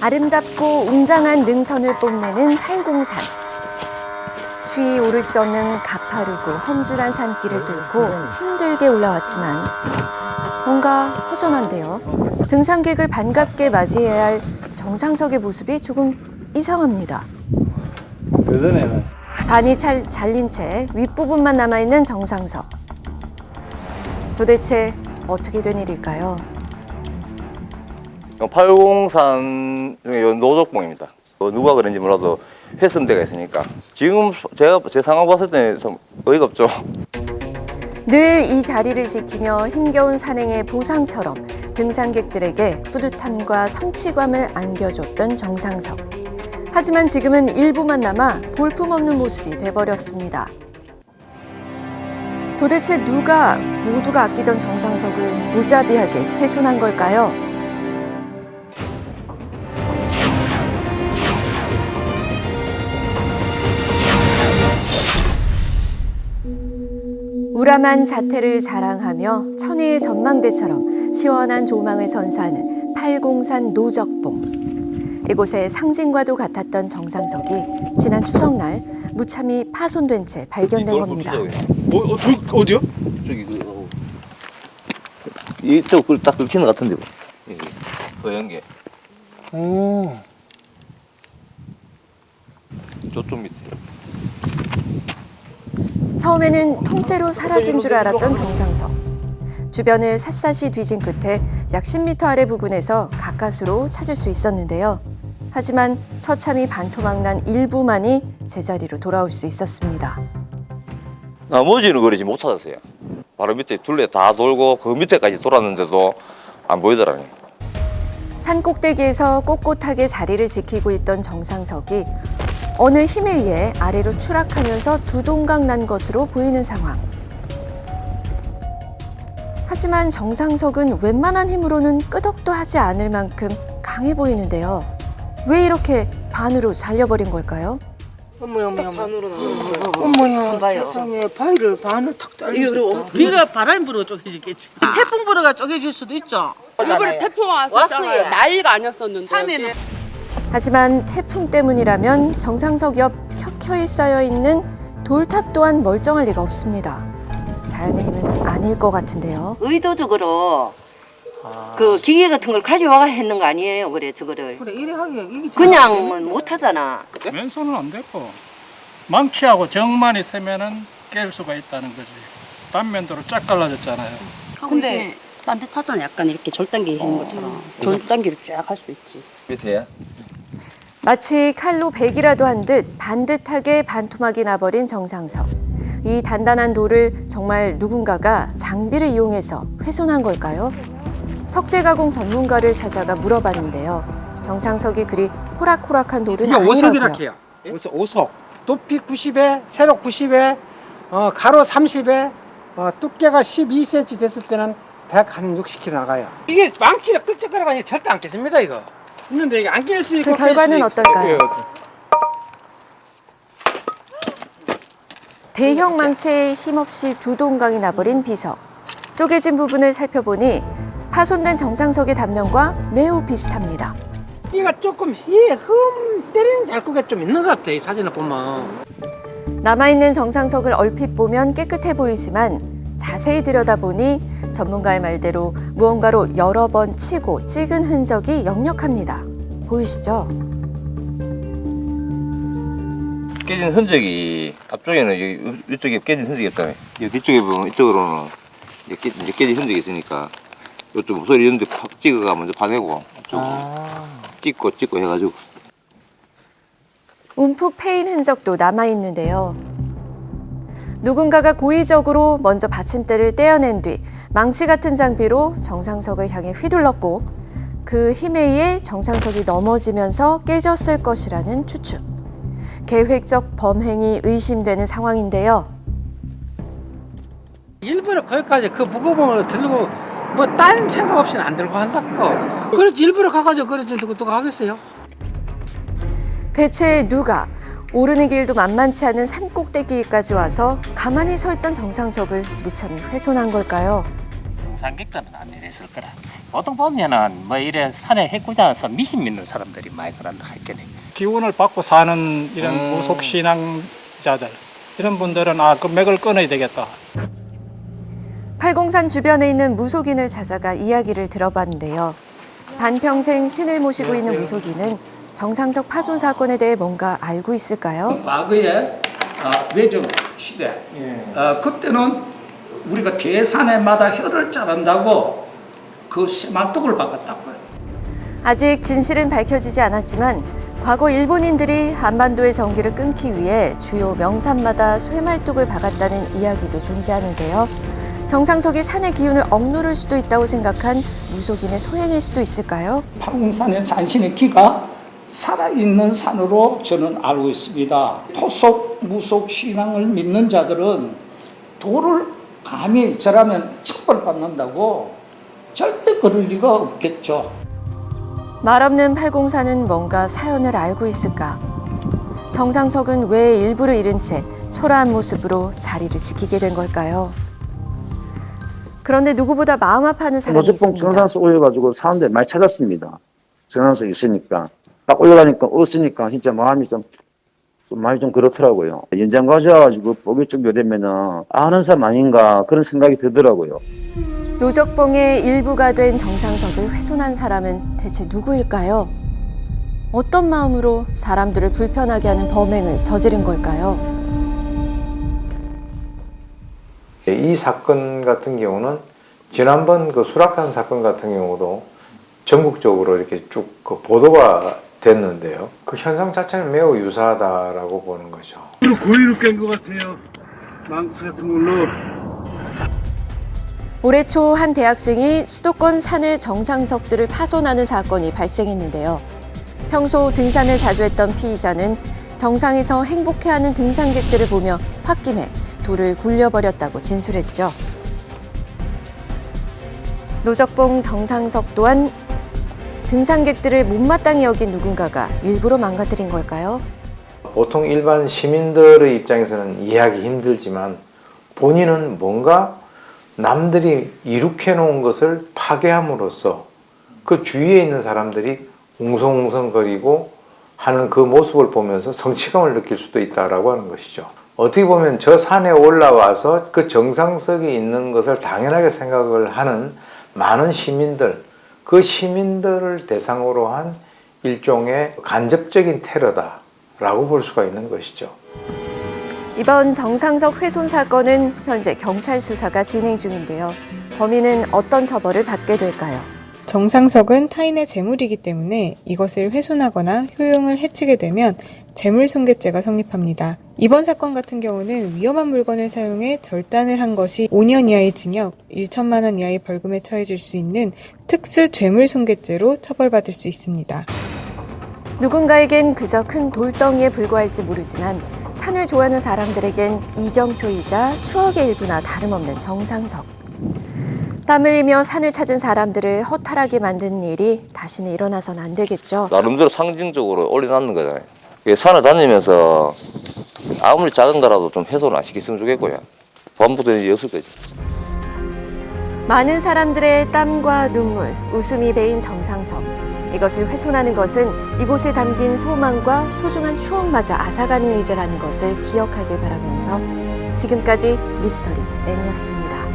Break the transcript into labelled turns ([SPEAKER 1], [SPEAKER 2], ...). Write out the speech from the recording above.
[SPEAKER 1] 아름답고 웅장한 능선을 뽐내는 팔공산. 쉬이 오를 수 없는 가파르고 험준한 산길을 뚫고 힘들게 올라왔지만 뭔가 허전한데요. 등산객을 반갑게 맞이해야 할 정상석의 모습이 조금 이상합니다.
[SPEAKER 2] 예전에는
[SPEAKER 1] 반이 잘린 채 윗부분만 남아있는 정상석. 도대체 어떻게 된 일일까요?
[SPEAKER 3] 803 노적봉입니다. 누가 그런지 몰라도 훼손대가 있으니까 지금 제가 제 상황 봤을 때는 좀 어이가 없죠.
[SPEAKER 1] 늘 이 자리를 지키며 힘겨운 산행의 보상처럼 등산객들에게 뿌듯함과 성취감을 안겨줬던 정상석. 하지만 지금은 일부만 남아 볼품없는 모습이 돼버렸습니다. 도대체 누가 모두가 아끼던 정상석을 무자비하게 훼손한 걸까요? 우람한 자태를 자랑하며 천혜의 전망대처럼 시원한 조망을 선사하는 팔공산 노적봉. 이곳의 상징과도 같았던 정상석이 지난 추석날 무참히 파손된 채 발견된 겁니다.
[SPEAKER 2] 어디요?
[SPEAKER 3] 저기 이쪽 딱 긁히는 것 같은데 허연 게 저쪽 밑에.
[SPEAKER 1] 처음에는 통째로 사라진 줄 알았던 정상석. 주변을 샅샅이 뒤진 끝에 약 10m 아래 부근에서 가까스로 찾을 수 있었는데요. 하지만 처참히 반토막 난 일부만이 제자리로 돌아올 수 있었습니다.
[SPEAKER 3] 나머지는 그러지 못 찾았어요. 바로 밑에 둘레 다 돌고 그 밑에까지 돌았는데도 안 보이더라고요.
[SPEAKER 1] 산 꼭대기에서 꼿꼿하게 자리를 지키고 있던 정상석이 어느 힘에 의해 아래로 추락하면서 두동강 난 것으로 보이는 상황. 하지만 정상석은 웬만한 힘으로는 끄덕도 하지 않을 만큼 강해 보이는데요. 왜 이렇게 반으로 잘려버린 걸까요?
[SPEAKER 4] 어머야, 반으로 나왔어요.
[SPEAKER 5] 어머야,
[SPEAKER 4] 세상에 바위를 반을 탁 잘렸어.
[SPEAKER 5] 비가 바람이 불어 쪼개지겠지. 태풍 불어가 쪼개질 수도 있죠.
[SPEAKER 6] 이번에 태풍 왔었잖아요. 난리가 아니었었는데.
[SPEAKER 5] 산에는
[SPEAKER 1] 하지만 태풍 때문이라면 정상석 옆 켜켜이 쌓여있는 돌탑 또한 멀쩡할 리가 없습니다. 자연의 힘은 아닐 것 같은데요.
[SPEAKER 7] 의도적으로 그 기계 같은 걸 가져와 했는 거 아니에요? 그래 저거를
[SPEAKER 4] 그래 이래 하기가 이게
[SPEAKER 7] 그냥은 못 하잖아.
[SPEAKER 2] 왼손은 안 되고 망치하고 정만 있으면은 깰 수가 있다는 거지. 단면도로 쫙 갈라졌잖아요.
[SPEAKER 6] 근데 반듯하잖아. 약간 이렇게 절단기 있는 것처럼. 절단기로 쫙 할 수 있지.
[SPEAKER 3] 밑에야?
[SPEAKER 1] 마치 칼로 베기라도 한 듯 반듯하게 반토막이 나버린 정상석. 이 단단한 돌을 정말 누군가가 장비를 이용해서 훼손한 걸까요? 석재 가공 전문가를 찾아가 물어봤는데요. 정상석이 그리 호락호락한 돌은
[SPEAKER 8] 이게
[SPEAKER 1] 아니라고요.
[SPEAKER 8] 오석이라 해요. 오석. 높이 90에, 세로 90에, 가로 30에, 두께가 12cm 됐을 때는 160kg 나가요. 이게 망치를 끌적거려가 아니라 절대 안 깼습니다, 이거. 있는데 이게 안 깰 수 있고.
[SPEAKER 1] 그 결과는 어떨까요? 대형 망치에 힘없이 두동강이 나버린 비석. 쪼개진 부분을 살펴보니 파손된 정상석의 단면과 매우 비슷합니다.
[SPEAKER 8] 이가 조금 때리는 잘구가 좀 있는 것 같아, 이 사진을 보면.
[SPEAKER 1] 남아있는 정상석을 얼핏 보면 깨끗해 보이지만 자세히 들여다보니 전문가의 말대로 무언가로 여러 번 치고 찍은 흔적이 역력합니다. 보이시죠?
[SPEAKER 3] 깨진 흔적이 앞쪽에는 이쪽에 깨진 흔적이 있잖아요. 뒤쪽에 보면 이쪽으로는 이제 깨진 흔적이 있으니까 이쪽 목소리 이런 데 찍어가 먼저 파내고 찍고 해가지고
[SPEAKER 1] 움푹 패인 흔적도 남아있는데요. 누군가가 고의적으로 먼저 받침대를 떼어낸 뒤 망치 같은 장비로 정상석을 향해 휘둘렀고 그 힘에 의해 정상석이 넘어지면서 깨졌을 것이라는 추측. 계획적 범행이 의심되는 상황인데요.
[SPEAKER 8] 일부러 거기까지 그 무거운 걸 들고 뭐 딴 생각 없이는 안 들고 한다고. 그래도 일부러 가가지고 그래도 누가 하겠어요?
[SPEAKER 1] 대체 누가 오르는 길도 만만치 않은 산 꼭대기까지 와서 가만히 서 있던 정상석을 무참히 훼손한 걸까요?
[SPEAKER 9] 등산객들은 안 내렸을 거라. 보통 보면은 뭐 이래 산에 해꾸자서 미신 믿는 사람들이 많이 그런다 할게네.
[SPEAKER 2] 기운을 받고 사는 이런 무속 신앙자들 이런 분들은 그 맥을 끊어야 되겠다.
[SPEAKER 1] 팔공산 주변에 있는 무속인을 찾아가 이야기를 들어봤는데요. 반평생 신을 모시고 있는 무속인은 정상석 파손 사건에 대해 뭔가 알고 있을까요?
[SPEAKER 10] 과거에 외정 시대 그때는 우리가 계산에마다 혀를 자른다고 그 말뚝을 박았다고요.
[SPEAKER 1] 아직 진실은 밝혀지지 않았지만 과거 일본인들이 한반도의 전기를 끊기 위해 주요 명산마다 쇠말뚝을 박았다는 이야기도 존재하는데요. 정상석이 산의 기운을 억누를 수도 있다고 생각한 무속인의 소행일 수도 있을까요?
[SPEAKER 10] 팔공산의 잔신의 기가 살아있는 산으로 저는 알고 있습니다. 토속 무속 신앙을 믿는 자들은 돌을 감히 저라면 처벌받는다고 절대 그럴 리가 없겠죠.
[SPEAKER 1] 말 없는 팔공산은 뭔가 사연을 알고 있을까? 정상석은 왜 일부를 잃은 채 초라한 모습으로 자리를 지키게 된 걸까요? 그런데 누구보다 마음 아파하는 사람이
[SPEAKER 11] 노석봉
[SPEAKER 1] 있습니다.
[SPEAKER 11] 정상석 올려가지고 사람들 많이 찾았습니다. 정상석 있으니까 딱 올라가니까 없으니까 진짜 마음이 좀 많이 좀 그렇더라고요. 연장 가져와가지고 보기 정도 되면은 아는 사람 아닌가 그런 생각이 들더라고요.
[SPEAKER 1] 노적봉의 일부가 된 정상석을 훼손한 사람은 대체 누구일까요? 어떤 마음으로 사람들을 불편하게 하는 범행을 저지른 걸까요?
[SPEAKER 12] 이 사건 같은 경우는 지난번 그 수락산 사건 같은 경우도 전국적으로 이렇게 쭉 그 보도가 됐는데요. 그 현상 자체는 매우 유사하다라고 보는 거죠.
[SPEAKER 8] 고의로 깬 것 같아요. 망치 같은 걸로.
[SPEAKER 1] 올해 초 한 대학생이 수도권 산의 정상석들을 파손하는 사건이 발생했는데요. 평소 등산을 자주 했던 피의자는 정상에서 행복해하는 등산객들을 보며 홧김에 돌을 굴려버렸다고 진술했죠. 노적봉 정상석 또한 등산객들을 못마땅히 여긴 누군가가 일부러 망가뜨린 걸까요?
[SPEAKER 12] 보통 일반 시민들의 입장에서는 이해하기 힘들지만 본인은 뭔가 남들이 이룩해 놓은 것을 파괴함으로써 그 주위에 있는 사람들이 웅성웅성거리고 하는 그 모습을 보면서 성취감을 느낄 수도 있다라고 하는 것이죠. 어떻게 보면 저 산에 올라와서 그 정상석이 있는 것을 당연하게 생각을 하는 많은 시민들, 그 시민들을 대상으로 한 일종의 간접적인 테러다라고 볼 수가 있는 것이죠.
[SPEAKER 1] 이번 정상석 훼손 사건은 현재 경찰 수사가 진행 중인데요. 범인은 어떤 처벌을 받게 될까요?
[SPEAKER 13] 정상석은 타인의 재물이기 때문에 이것을 훼손하거나 효용을 해치게 되면 재물손괴죄가 성립합니다. 이번 사건 같은 경우는 위험한 물건을 사용해 절단을 한 것이 5년 이하의 징역, 1천만 원 이하의 벌금에 처해질 수 있는 특수 재물손괴죄로 처벌받을 수 있습니다.
[SPEAKER 1] 누군가에겐 그저 큰 돌덩이에 불과할지 모르지만 산을 좋아하는 사람들에겐 이정표이자 추억의 일부나 다름없는 정상석. 땀 흘리며 산을 찾은 사람들을 허탈하게 만드는 일이 다시는 일어나선 안 되겠죠.
[SPEAKER 3] 나름대로 상징적으로 올려놨는 거잖아요. 산을 다니면서 아무리 작은 거라도 좀 훼손을 안 시켰으면 좋겠고요. 범부도 이제 없을 거지.
[SPEAKER 1] 많은 사람들의 땀과 눈물, 웃음이 배인 정상석. 이것을 훼손하는 것은 이곳에 담긴 소망과 소중한 추억마저 앗아가는 일이라는 것을 기억하길 바라면서 지금까지 미스터리 N이었습니다.